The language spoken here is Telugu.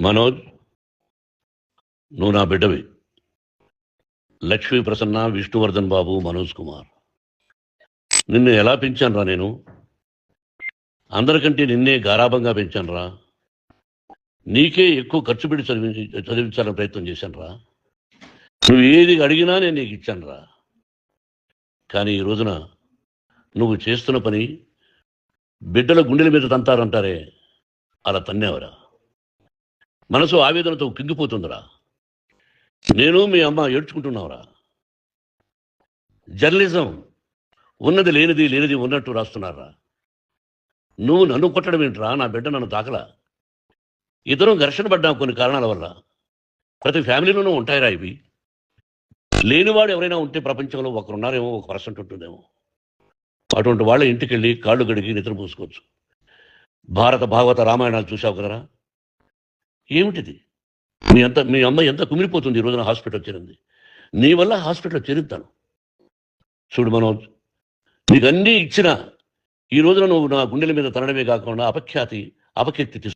మనోజ్, నువ్వు నా బిడ్డవి. లక్ష్మీ ప్రసన్న, విష్ణువర్ధన్ బాబు, మనోజ్ కుమార్. నిన్ను ఎలా పెంచానురా నేను? అందరికంటే నిన్నే గారాభంగా పెంచానురా. నీకే ఎక్కువ ఖర్చు పెట్టి చదివించాలని ప్రయత్నం చేశానురా. నువ్వు ఏది అడిగినా నేను నీకు ఇచ్చానురా. కానీ ఈ రోజున నువ్వు చేస్తున్న పని బిడ్డల గుండెల మీద తంతారంటారే, అలా తన్నేవరా. మనసు ఆవేదనతో కింగిపోతుందిరా. నేను మీ అమ్మ ఏడ్చుకుంటున్నావురా. జర్నలిజం ఉన్నది లేనిది, లేనిది ఉన్నట్టు రాస్తున్నారా. నువ్వు నన్ను కొట్టడం ఏంట్రా? నా బిడ్డ నన్ను తాకలా. ఇద్దరం ఘర్షణ పడ్డాం కొన్ని కారణాల వల్ల. ప్రతి ఫ్యామిలీలోనూ ఉంటాయిరా ఇవి. లేనివాడు ఎవరైనా ఉంటే ప్రపంచంలో ఒకరున్నారేమో, 1% ఉంటుందేమో. అటువంటి వాళ్ళ ఇంటికి వెళ్ళి కాళ్ళు గడిగి నిద్ర పూసుకోవచ్చు. భారత భాగవత రామాయణాలు చూసావు కదరా. ఏమిటిది? మీ అమ్మ ఎంత కుమిలిపోతుంది ఈ రోజున హాస్పిటల్ చేరింది. నీ వల్ల హాస్పిటల్ చేరుతాను. చూడు మనోజ్, నీకు అన్నీ ఇచ్చినా ఈ రోజున నువ్వు నా గుండెల మీద తనడమే కాకుండా అపఖ్యాతి, అపకీర్తి